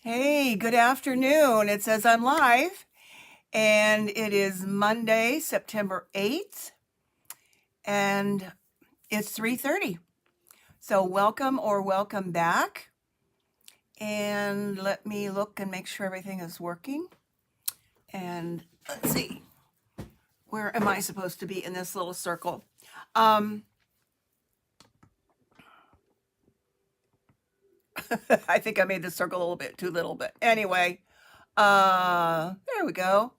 Hey, good afternoon. It says I'm live, and it is Monday, September 8th, and it's 3:30. So welcome or welcome back. And let me look and make sure everything is working. And let's see, where am I supposed to be in this little circle? I think I made the circle a little bit too little, but anyway, there we go.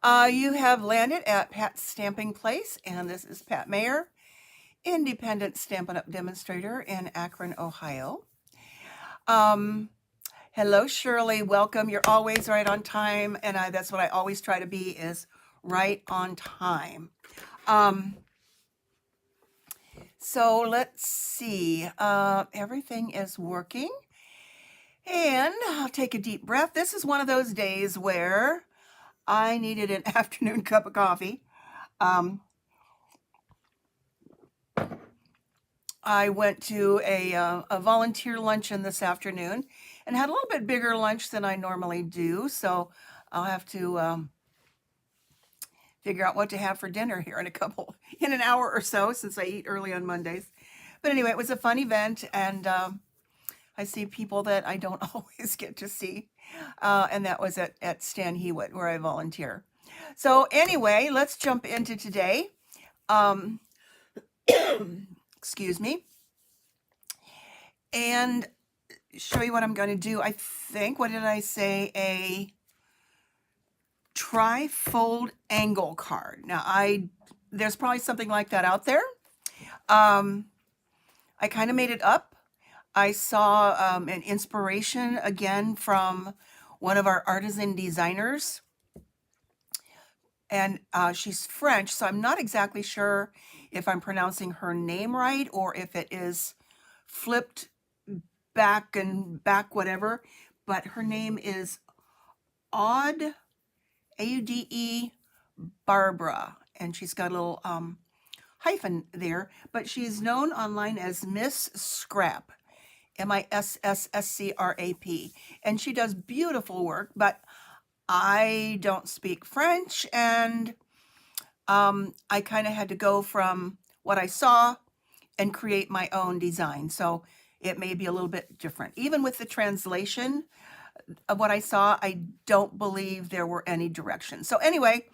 You have landed at Pat's Stamping Place, and this is Pat Mayer, independent Stampin' Up demonstrator in Akron, Ohio. Hello, Shirley. Welcome. You're always right on time, and that's what I always try to be, is right on time. So let's see. Everything is working, and I'll take a deep breath. This is one of those days where I needed an afternoon cup of coffee. I went to a volunteer luncheon this afternoon and had a little bit bigger lunch than I normally do. So I'll have to figure out what to have for dinner here in an hour or so, since I eat early on Mondays. But anyway, it was a fun event, and I see people that I don't always get to see. And that was at Stan Hewitt, where I volunteer. So anyway, let's jump into today. Excuse me. And show you what I'm going to do. I think, what did I say? A tri-fold angle card. Now, there's probably something like that out there. I kind of made it up. I saw an inspiration again from one of our artisan designers, and she's French, so I'm not exactly sure if I'm pronouncing her name right or if it is flipped back and back, whatever. But her name is Aude, Aude Barbara, and she's got a little hyphen there, but she's known online as Miss Scrap, Misssscrap, and she does beautiful work, but I don't speak French, and I kind of had to go from what I saw and create my own design. So it may be a little bit different. Even with the translation of what I saw, I don't believe there were any directions. So anyway,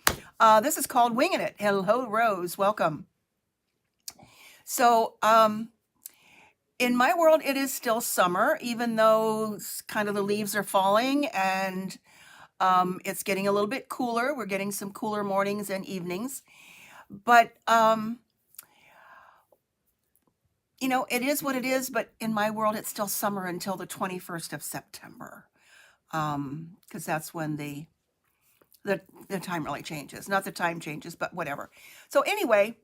this is called Winging It. Hello, Rose. Welcome. So in my world, it is still summer, even though kind of the leaves are falling, and it's getting a little bit cooler. We're getting some cooler mornings and evenings. But it is what it is, but in my world, it's still summer until the 21st of September, because that's when the time really changes. Not the time changes, but whatever. So anyway,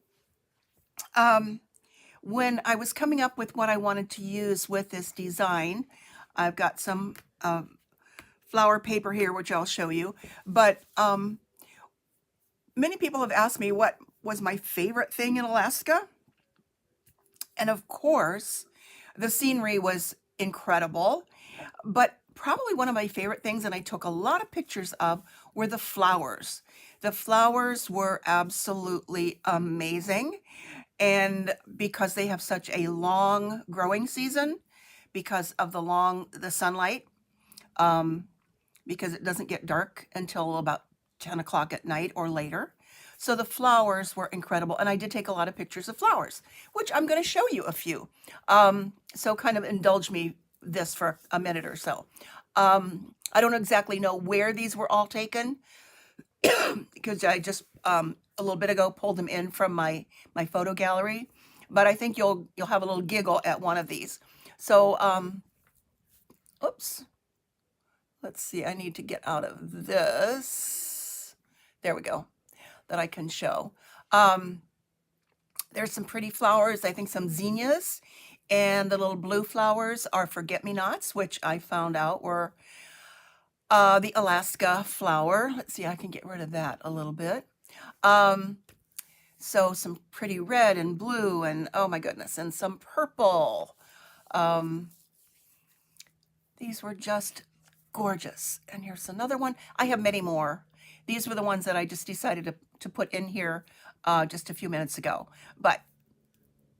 when I was coming up with what I wanted to use with this design, I've got some flower paper here, which I'll show you, but many people have asked me what was my favorite thing in Alaska. And of course, the scenery was incredible, but probably one of my favorite things, and I took a lot of pictures of, were the flowers. The flowers were absolutely amazing. And because they have such a long growing season, because of the sunlight, because it doesn't get dark until about 10 o'clock at night or later. So the flowers were incredible. And I did take a lot of pictures of flowers, which I'm going to show you a few. So kind of indulge me this for a minute or so. I don't exactly know where these were all taken because I just a little bit ago pulled them in from my photo gallery, but I think you'll have a little giggle at one of these. So oops, let's see, I need to get out of this. There we go, that I can show. There's some pretty flowers, I think some zinnias, and the little blue flowers are forget-me-nots, which I found out were the Alaska flower. Let's see, I can get rid of that a little bit. So some pretty red and blue, and oh my goodness, and some purple. These were just gorgeous. And here's another one. I have many more. These were the ones that I just decided to put in here just a few minutes ago. But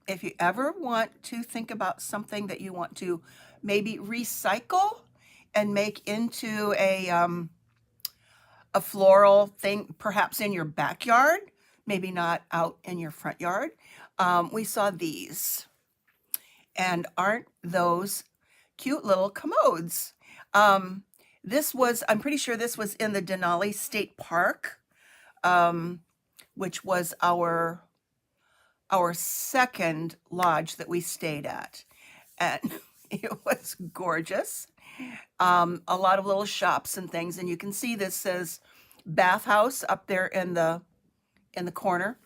if you ever want to think about something that you want to maybe recycle and make into a floral thing, perhaps in your backyard, maybe not out in your front yard, we saw these. And aren't those cute little commodes? I'm pretty sure this was in the Denali State Park, which was our second lodge that we stayed at. And it was gorgeous. A lot of little shops and things. And you can see this says bathhouse up there in the corner.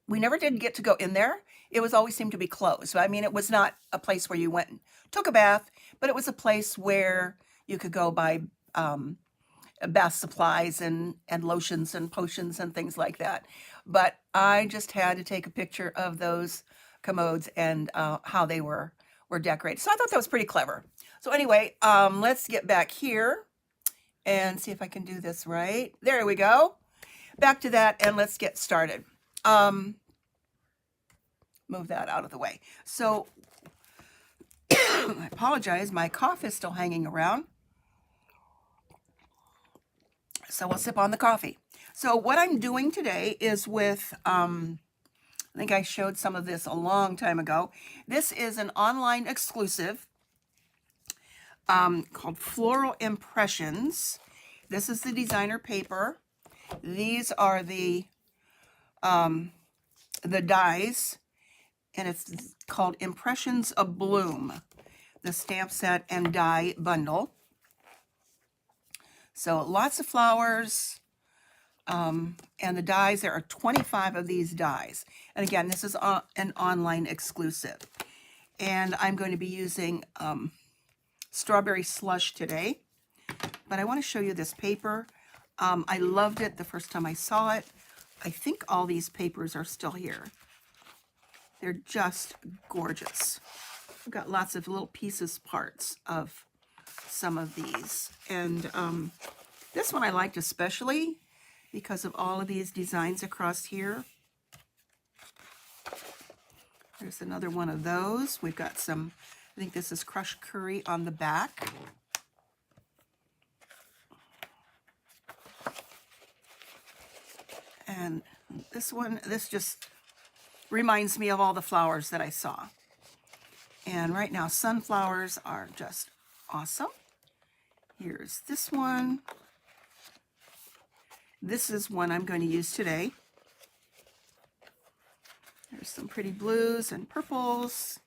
We never did get to go in there. It was always seemed to be closed. I mean, it was not a place where you went and took a bath, but it was a place where you could go buy bath supplies and lotions and potions and things like that. But I just had to take a picture of those commodes and how they were decorated. So I thought that was pretty clever. So anyway, let's get back here and see if I can do this right. There we go. Back to that, and let's get started. Move that out of the way. So I apologize, my cough is still hanging around. So we'll sip on the coffee. So what I'm doing today is with, I think I showed some of this a long time ago. This is an online exclusive called Floral Impressions. This is the designer paper. These are the dies, and it's called Impressions of Bloom, the stamp set and die bundle. So lots of flowers, and the dies, there are 25 of these dies. And again, this is an online exclusive. And I'm going to be using Strawberry Slush today. But I want to show you this paper. I loved it the first time I saw it. I think all these papers are still here. They're just gorgeous. I've got lots of little parts of some of these. And this one I liked especially because of all of these designs across here. There's another one of those. We've got some, I think this is crushed curry on the back. And this one, this just reminds me of all the flowers that I saw. And right now, sunflowers are just awesome. Here's this one. This is one I'm going to use today. There's some pretty blues and purples.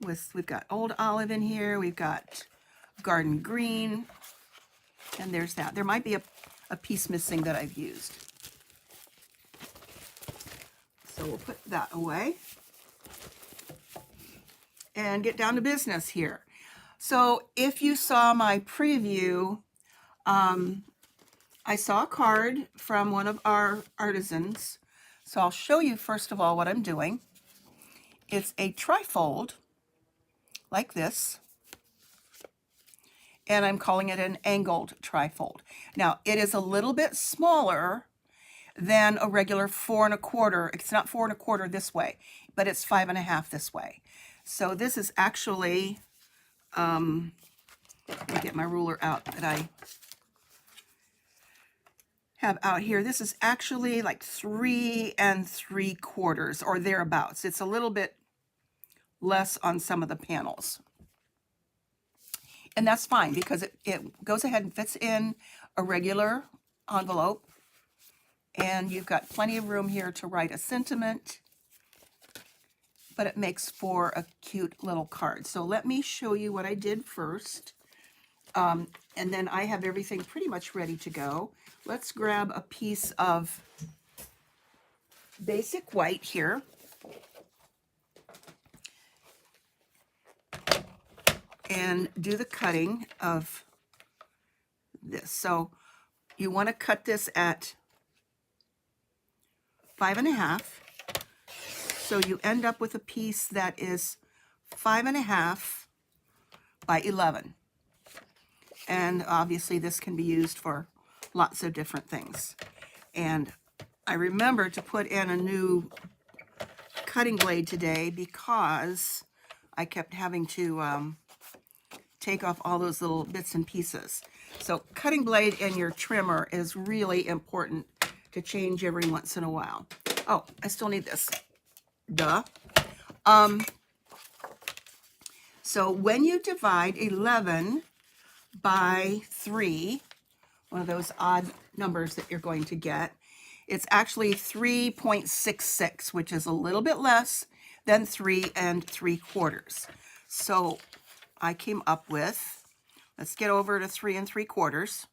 We've got old olive in here. We've got garden green. And there's that. There might be a piece missing that I've used. So we'll put that away and get down to business here. So if you saw my preview, I saw a card from one of our artisans. So I'll show you first of all what I'm doing. It's a trifold like this, and I'm calling it an angled trifold. Now it is a little bit smaller than a regular 4 1/4. It's not 4 1/4 this way, but it's 5 1/2 this way. So this is actually, let me get my ruler out that I have out here. This is actually like 3 3/4 or thereabouts. It's a little bit less on some of the panels. And that's fine because it goes ahead and fits in a regular envelope. And you've got plenty of room here to write a sentiment, but it makes for a cute little card. So let me show you what I did first. And then I have everything pretty much ready to go. Let's grab a piece of basic white here. And do the cutting of this. So you want to cut this at 5 1/2. So you end up with a piece that is 5.5 by 11. And obviously this can be used for lots of different things. And I remember to put in a new cutting blade today because I kept having to take off all those little bits and pieces. So cutting blade and your trimmer is really important to change every once in a while. Oh, I still need this. Duh. So when you divide 11 by 3, one of those odd numbers that you're going to get, it's actually 3.66, which is a little bit less than 3 3/4. So I came up with, let's get over to 3 3/4.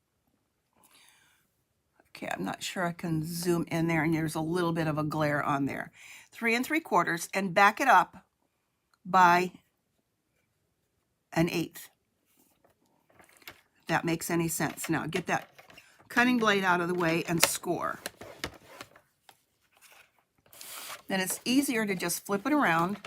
Okay, I'm not sure I can zoom in there, and there's a little bit of a glare on there. 3 3/4, and back it up by 1/8. If that makes any sense. Now get that cutting blade out of the way and score. Then it's easier to just flip it around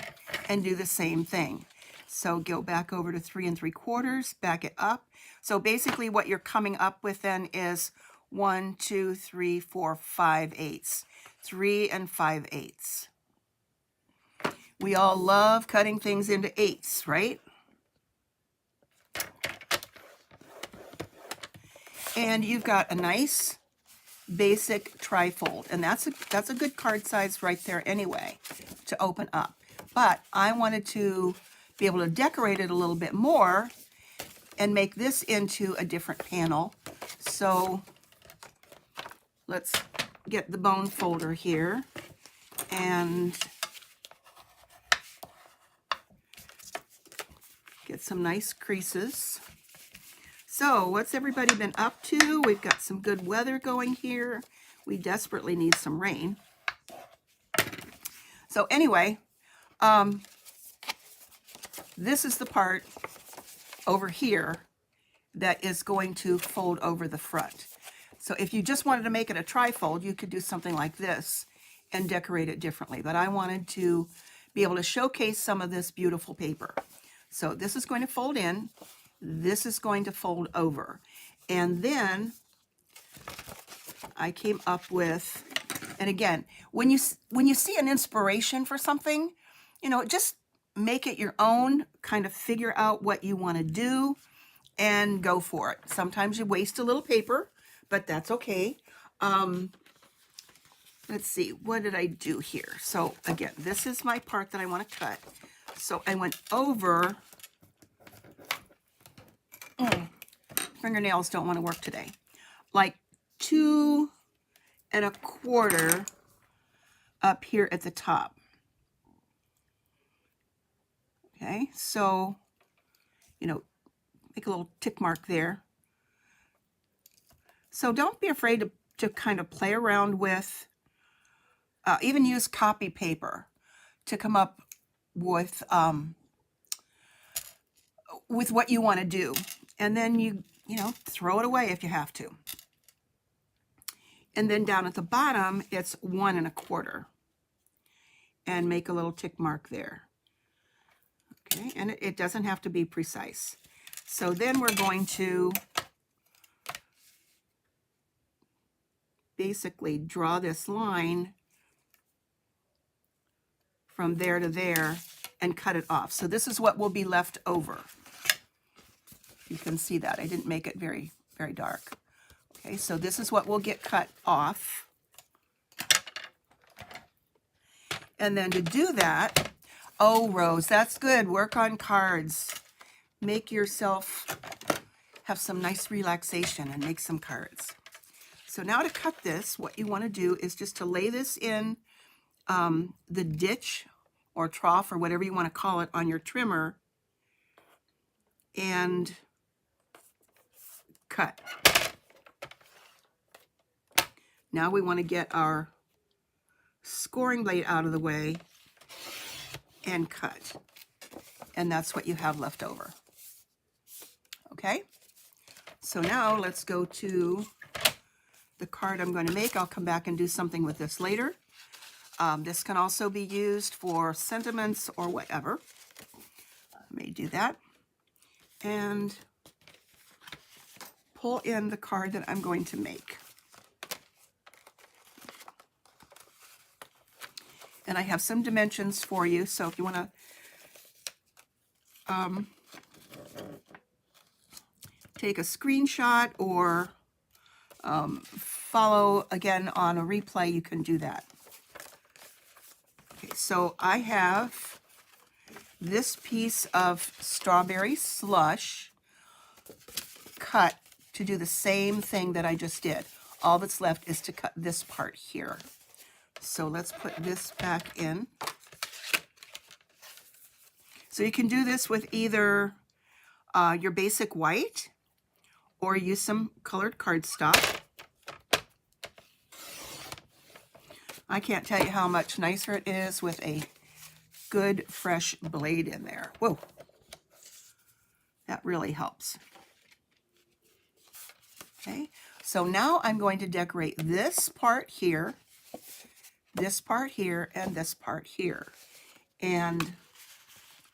and do the same thing. So go back over to 3 3/4, back it up. So basically what you're coming up with then is 1, 2, 3, 4, 5/8. 3 5/8. We all love cutting things into 8s, right? And you've got a nice basic trifold, and that's a good card size right there anyway to open up. But I wanted to be able to decorate it a little bit more and make this into a different panel. So let's get the bone folder here and get some nice creases. So what's everybody been up to? We've got some good weather going here. We desperately need some rain. So anyway, this is the part over here that is going to fold over the front. So if you just wanted to make it a trifold, you could do something like this and decorate it differently. But I wanted to be able to showcase some of this beautiful paper. So this is going to fold in. This is going to fold over. And then I came up with, and again, when you see an inspiration for something, you know, just make it your own, kind of figure out what you want to do and go for it. Sometimes you waste a little paper, but that's okay. Let's see, what did I do here? So again, this is my part that I want to cut. So I went over, fingernails don't want to work today, like 2 1/4 up here at the top. Okay, so, you know, make a little tick mark there. So don't be afraid to kind of play around with, even use copy paper to come up with what you want to do. And then you know, throw it away if you have to. And then down at the bottom, it's 1 1/4. And make a little tick mark there. Okay, and it doesn't have to be precise. So then we're going to basically draw this line from there to there and cut it off. So this is what will be left over. You can see that. I didn't make it very, very dark. Okay, so this is what will get cut off. And then to do that, oh, Rose, that's good. Work on cards. Make yourself have some nice relaxation and make some cards. So now to cut this, what you want to do is just to lay this in the ditch or trough or whatever you want to call it on your trimmer and cut. Now we want to get our scoring blade out of the way and cut. And that's what you have left over. Okay, so now let's go to the card I'm going to make. I'll come back and do something with this later. This can also be used for sentiments or whatever. Let me do that. And pull in the card that I'm going to make. And I have some dimensions for you, so if you want to take a screenshot or follow again on a replay, you can do that. Okay, so I have this piece of strawberry slush cut to do the same thing that I just did. All that's left is to cut this part here. So let's put this back in. So you can do this with either your basic white or use some colored cardstock. I can't tell you how much nicer it is with a good fresh blade in there. Whoa, that really helps. Okay, so now I'm going to decorate this part here, and this part here. And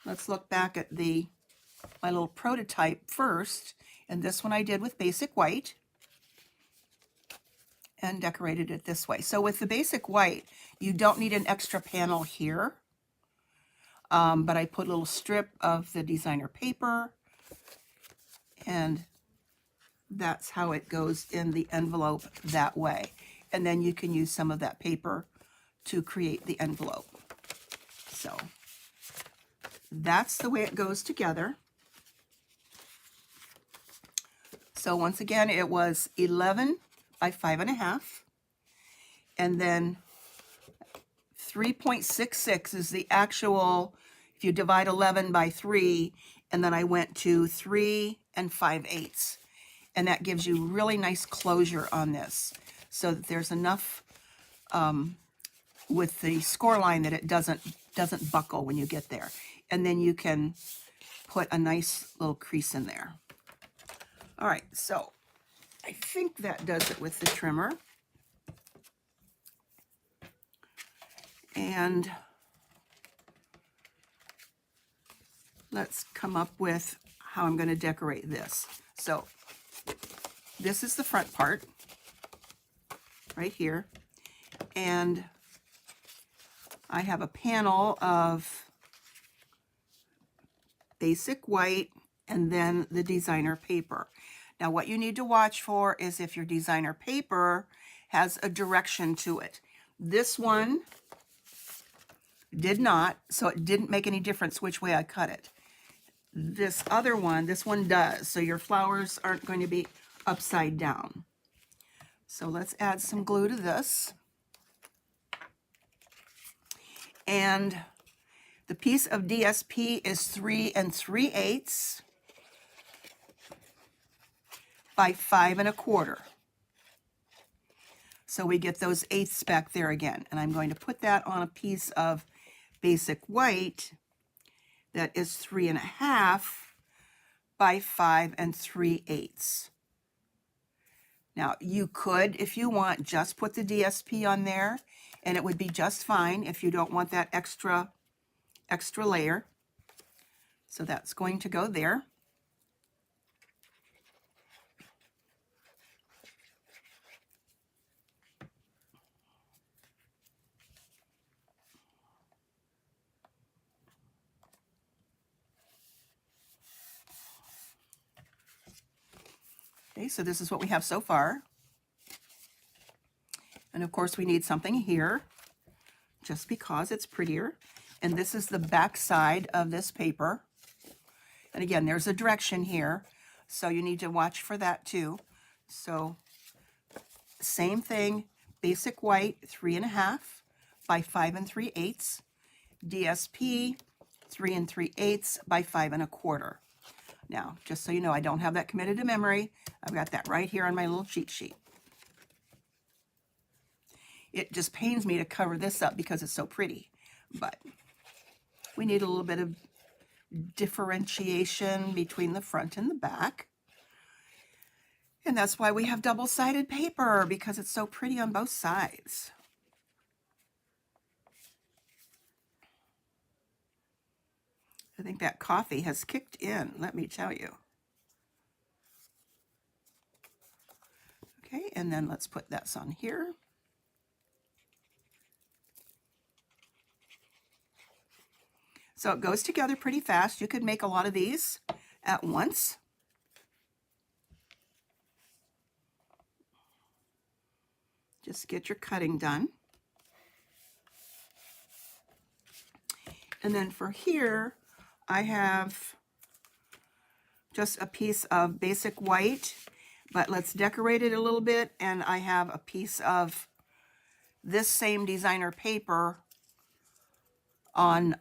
let's look back at my little prototype first. And this one I did with basic white and decorated it this way. So with the basic white, you don't need an extra panel here. But I put a little strip of the designer paper, and that's how it goes in the envelope that way. And then you can use some of that paper to create the envelope. So that's the way it goes together. So once again, it was 11 by 5.5, and then 3.66 is the actual, if you divide 11 by 3, and then I went to 3 5/8, and that gives you really nice closure on this, so that there's enough with the score line that it doesn't buckle when you get there. And then you can put a nice little crease in there. All right, so I think that does it with the trimmer. And let's come up with how I'm going to decorate this. So this is the front part right here, and I have a panel of basic white and then the designer paper. Now what you need to watch for is if your designer paper has a direction to it. This one did not, so it didn't make any difference which way I cut it. This other one, this one does, so your flowers aren't going to be upside down. So let's add some glue to this. And the piece of DSP is 3 3/8 by 5 1/4. So we get those eighths back there again. And I'm going to put that on a piece of basic white that is 3 1/2 by 5 3/8. Now you could, if you want, just put the DSP on there, and it would be just fine if you don't want that extra layer. So that's going to go there. Okay, so this is what we have so far. And of course we need something here, just because it's prettier. And this is the back side of this paper. And again, there's a direction here, so you need to watch for that too. So same thing, basic white, 3 1/2 by 5 3/8. DSP, 3 3/8 by 5 1/4. Now, just so you know, I don't have that committed to memory. I've got that right here on my little cheat sheet. It just pains me to cover this up because it's so pretty, but we need a little bit of differentiation between the front and the back. And that's why we have double-sided paper, because it's so pretty on both sides. I think that coffee has kicked in, let me tell you. Okay, and then let's put this on here. So it goes together pretty fast. You could make a lot of these at once. Just get your cutting done. And then for here, I have just a piece of basic white, but let's decorate it a little bit. And I have a piece of this same designer paper on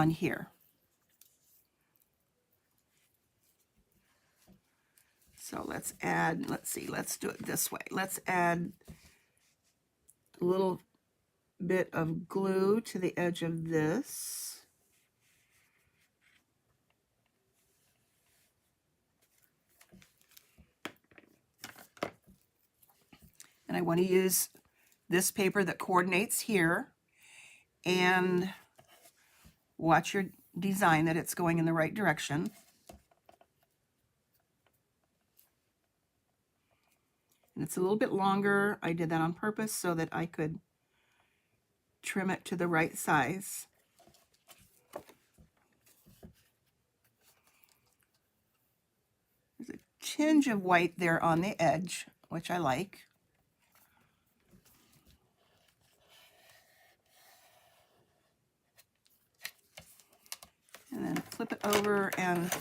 here. So let's add, let's see, let's do it this way. Let's add a little bit of glue to the edge of this. And I want to use this paper that coordinates here, and watch your design that it's going in the right direction. And it's a little bit longer. I did that on purpose so that I could trim it to the right size. There's a tinge of white there on the edge, which I like. And then flip it over and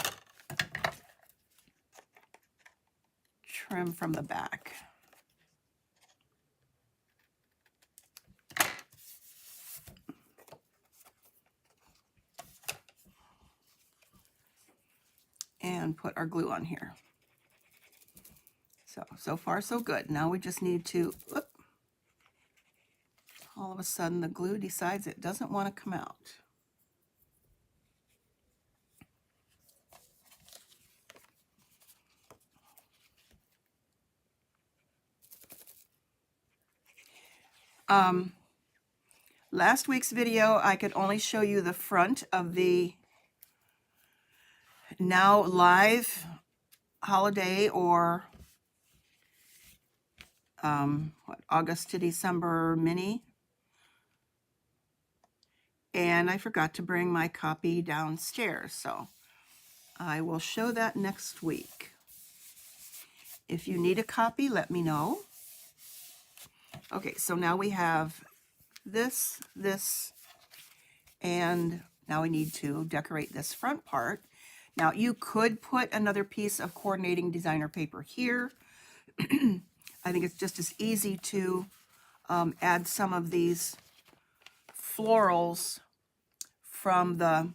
trim from the back. And put our glue on here. So far so good. Now we just need to, whoop, all of a sudden the glue decides it doesn't want to come out. Last week's video, I could only show you the front of the now live holiday, or August to December mini. And I forgot to bring my copy downstairs, so I will show that next week. If you need a copy, let me know. Okay, so now we have this, and now we need to decorate this front part. Now you could put another piece of coordinating designer paper here. I think it's just as easy to add some of these florals from the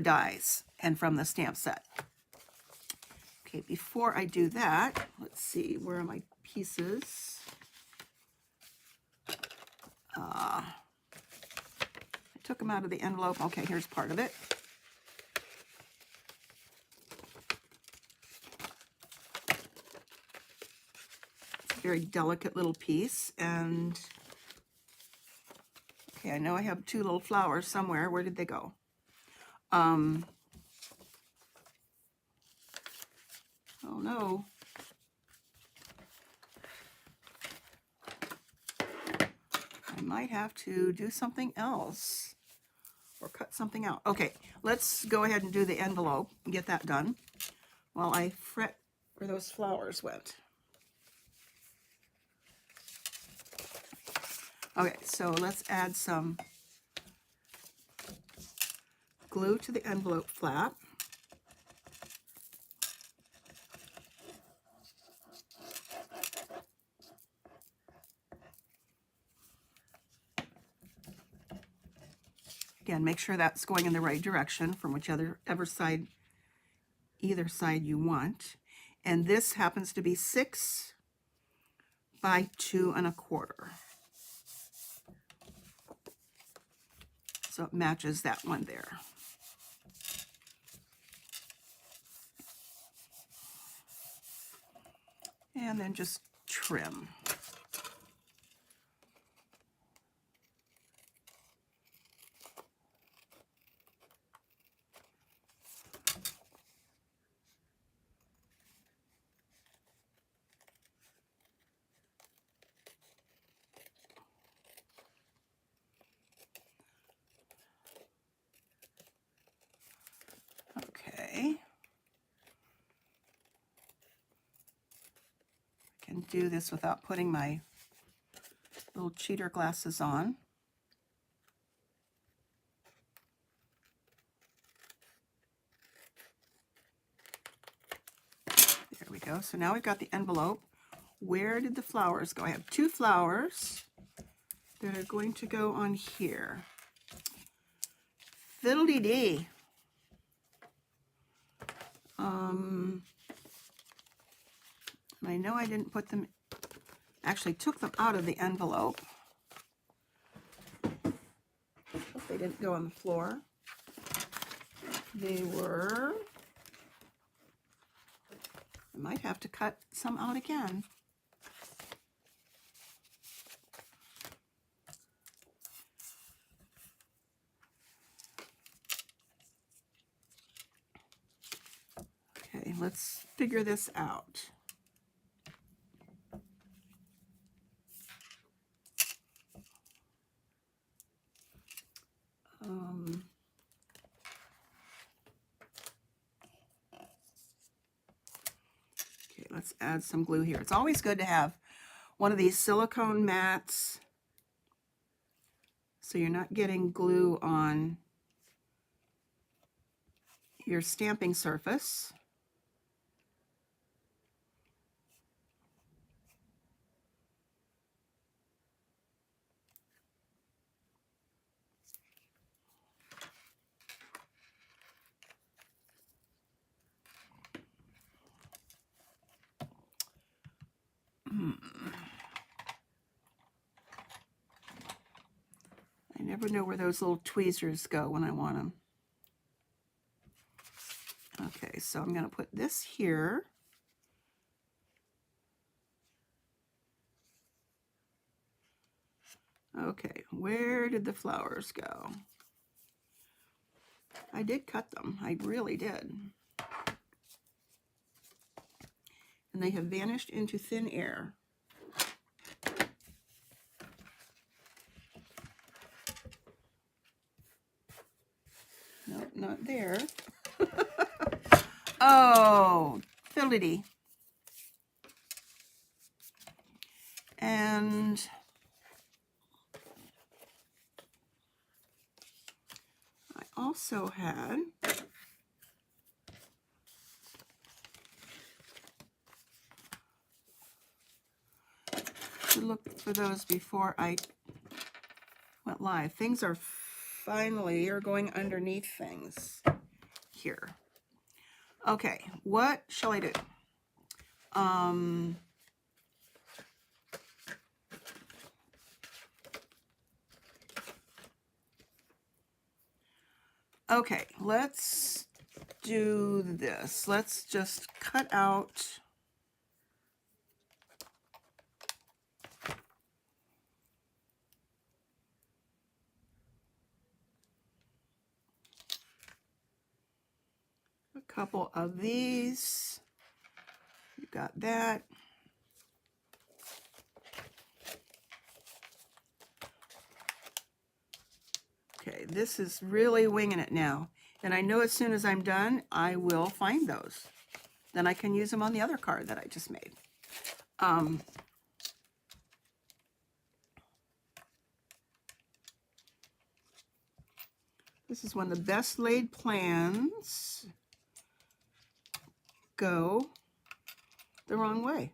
dies and from the stamp set. Okay, before I do that, let's see, where are my pieces? I took them out of the envelope. Okay, here's part of it. It's a very delicate little piece, and okay, I know I have two little flowers somewhere. Where did they go? Oh no. I might have to do something else or cut something out. Okay, let's go ahead and do the envelope and get that done while I fret where those flowers went. Okay, so let's add some glue to the envelope flap. Again, make sure that's going in the right direction from whichever side, either side you want. And this happens to be 6 by 2 1/4. So it matches that one there. And then just trim. Okay. I can do this without putting my little cheater glasses on. There we go. So now we've got the envelope. Where did the flowers go? I have 2 flowers that are going to go on here. Fiddle-dee-dee. And I know I didn't put them, actually took them out of the envelope. They didn't go on the floor. They were, I might have to cut some out again. Okay, let's figure this out. Okay, let's add some glue here. It's always good to have one of these silicone mats so you're not getting glue on your stamping surface. I never know where those little tweezers go when I want them. Okay, so I'm going to put this here. Okay, where did the flowers go? I did cut them. I really did. And they have vanished into thin air. Nope, not there. Oh, fiddly. And I also had to look for those before I went live. Things are finally going underneath things here. Okay, what shall I do? Okay, let's do this. Let's just cut out a couple of these. You got that. Okay, this is really winging it now. And I know as soon as I'm done, I will find those. Then I can use them on the other card that I just made. This is when the best laid plans go the wrong way.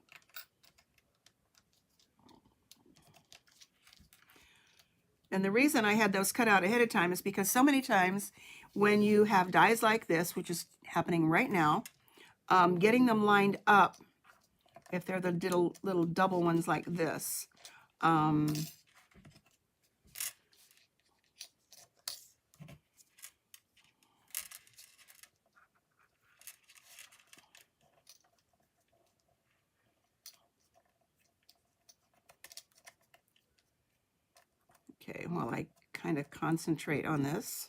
And the reason I had those cut out ahead of time is because so many times when you have dies like this, which is happening right now, getting them lined up, if they're the little double ones like this, okay, well, I kind of concentrate on this.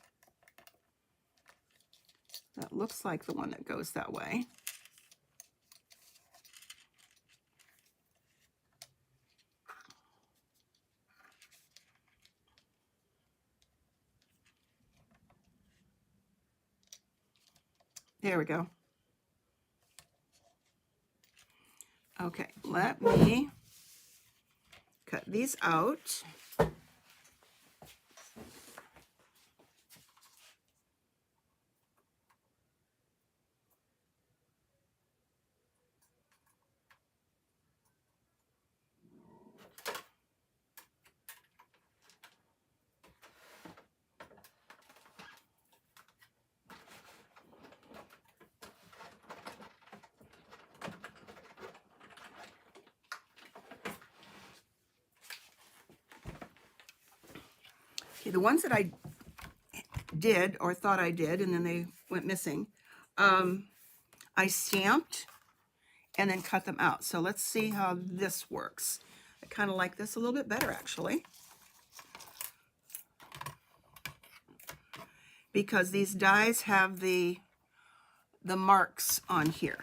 That looks like the one that goes that way. There we go. Okay, let me cut these out. Okay, the ones that I did or thought I did and then they went missing, I stamped and then cut them out. So let's see how this works. I kind of like this a little bit better actually, because these dies have the marks on here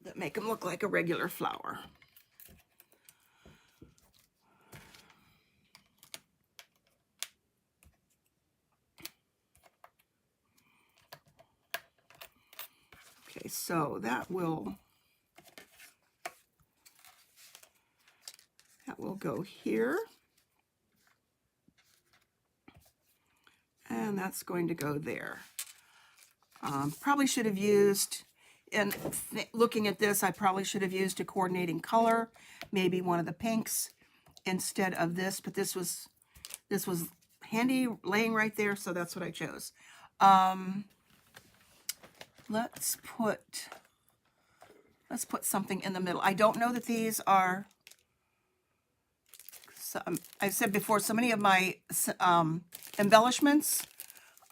that make them look like a regular flower. Okay, so that will go here. And that's going to go there. Probably should have used, and looking at this, I probably should have used a coordinating color, maybe one of the pinks instead of this, but this was handy laying right there, so that's what I chose. Let's put something in the middle. I don't know that these are, I've said before, so many of my embellishments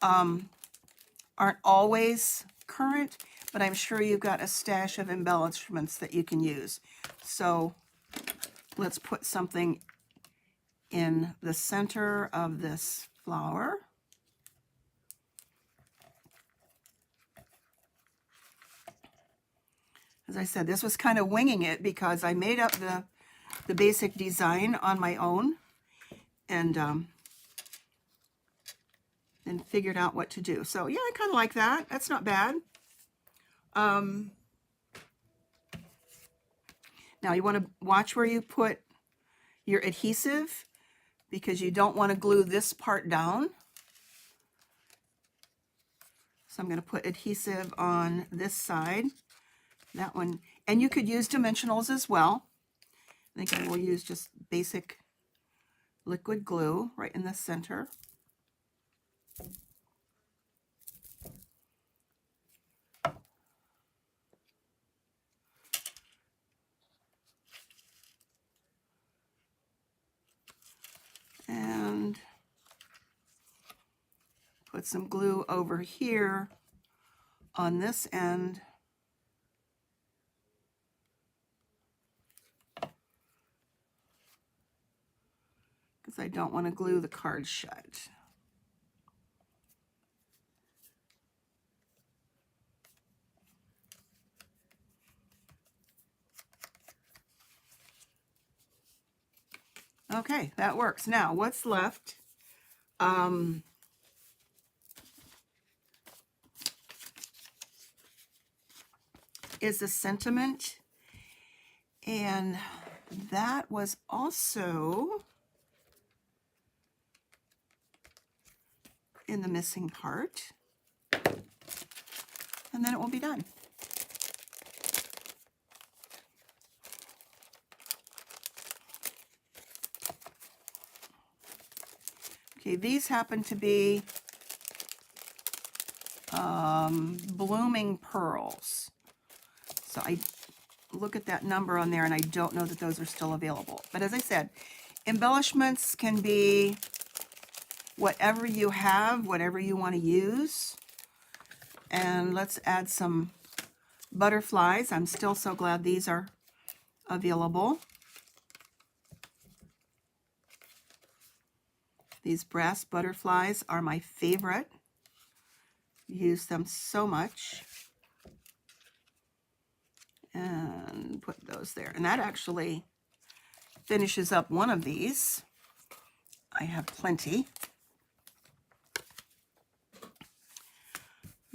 aren't always current, but I'm sure you've got a stash of embellishments that you can use. So let's put something in the center of this flower. As I said, this was kind of winging it because I made up the basic design on my own and figured out what to do. So yeah, I kind of like that. That's not bad. Now you want to watch where you put your adhesive because you don't want to glue this part down. So I'm going to put adhesive on this side, that one, and you could use dimensionals as well. I think I will use just basic liquid glue right in the center. And put some glue over here on this end. Because I don't want to glue the card shut. Okay, that works. Now, what's left? Is the sentiment, and that was also in the missing part, and then it will be done. Okay, these happen to be blooming pearls. So I look at that number on there and I don't know that those are still available. But as I said, embellishments can be whatever you have, whatever you want to use. And let's add some butterflies. I'm still so glad these are available. These brass butterflies are my favorite. Use them so much. And put those there. And that actually finishes up one of these. I have plenty.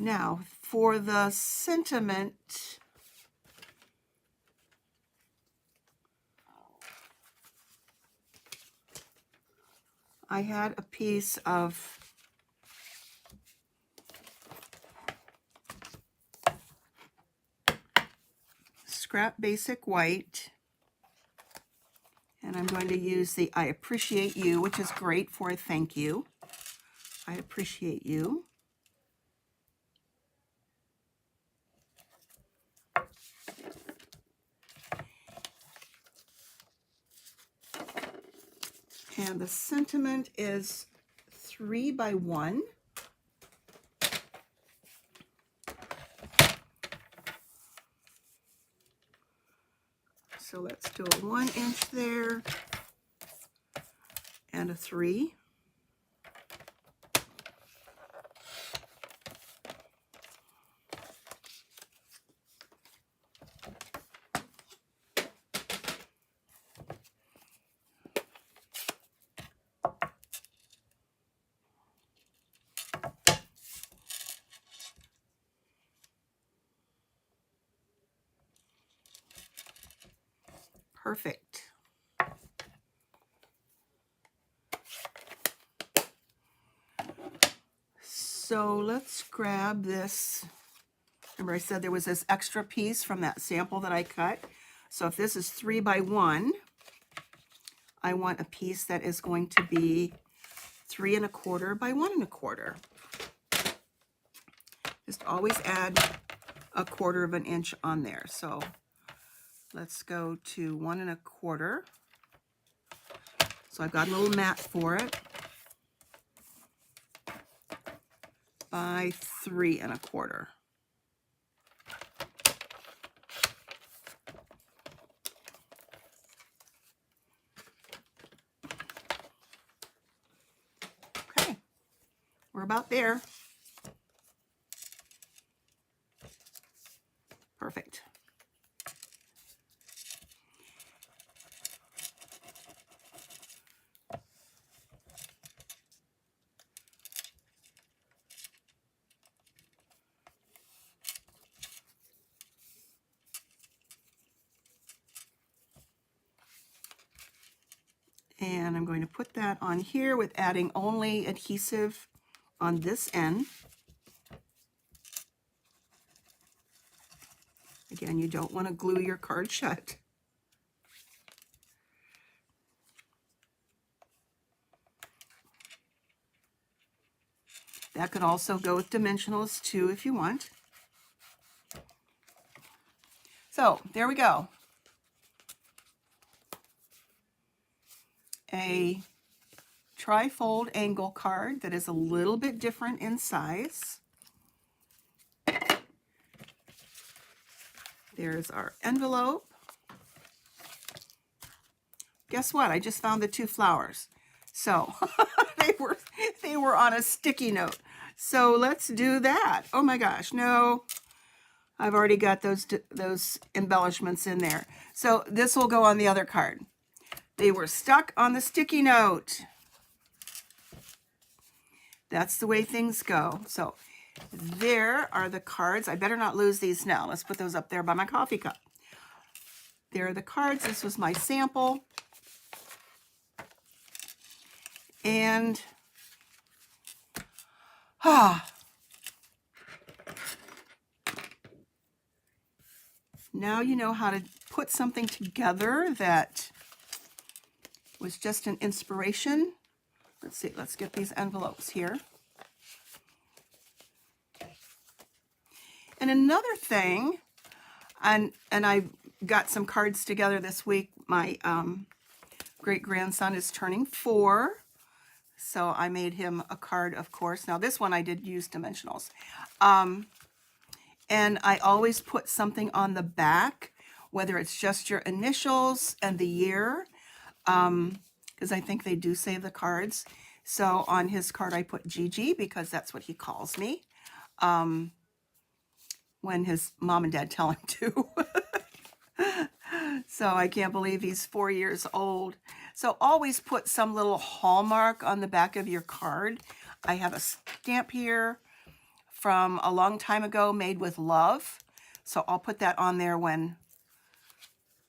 Now, for the sentiment, I had a piece of scrap basic white, and I'm going to use the I appreciate you, which is great for a thank you. I appreciate you. And the sentiment is 3 by 1. So let's do a 1 inch there and a 3. Perfect. So let's grab this. Remember I said there was this extra piece from that sample that I cut. So if this is 3 by 1, I want a piece that is going to be 3 1/4 by 1 1/4. Just always add 1/4 of an inch on there. So let's go to 1 1/4. So I've got a little mat for it. By 3 1/4. Okay, we're about there. Perfect. And I'm going to put that on here with adding only adhesive on this end. Again, you don't want to glue your card shut. That could also go with dimensionals too if you want. So there we go. A tri-fold angle card that is a little bit different in size. There's our envelope. Guess what? I just found the 2 flowers. So they were on a sticky note. So let's do that. Oh my gosh, no. I've already got those embellishments in there. So this will go on the other card. They were stuck on the sticky note. That's the way things go. So there are the cards. I better not lose these now. Let's put those up there by my coffee cup. There are the cards. This was my sample. And now you know how to put something together that was just an inspiration. Let's see, let's get these envelopes here. And another thing, and I got some cards together this week. My great-grandson is turning 4, so I made him a card, of course. Now this one I did use dimensionals. And I always put something on the back, whether it's just your initials and the year, because I think they do save the cards. So on his card I put Gigi because that's what he calls me when his mom and dad tell him to. So I can't believe he's 4 years old. So always put some little hallmark on the back of your card. I have a stamp here from a long time ago, made with love. So I'll put that on there when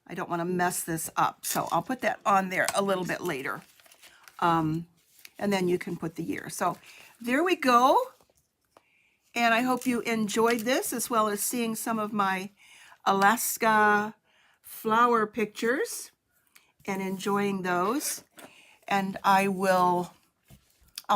I don't want to mess this up. So I'll put that on there a little bit later. And then you can put the year. So there we go. And I hope you enjoyed this, as well as seeing some of my Alaska flower pictures and enjoying those. And I'll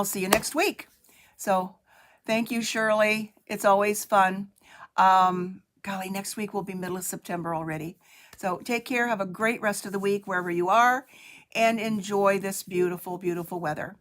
see you next week. So thank you, Shirley. It's always fun. Golly, next week will be middle of September already. So take care. Have a great rest of the week wherever you are, and enjoy this beautiful, beautiful weather.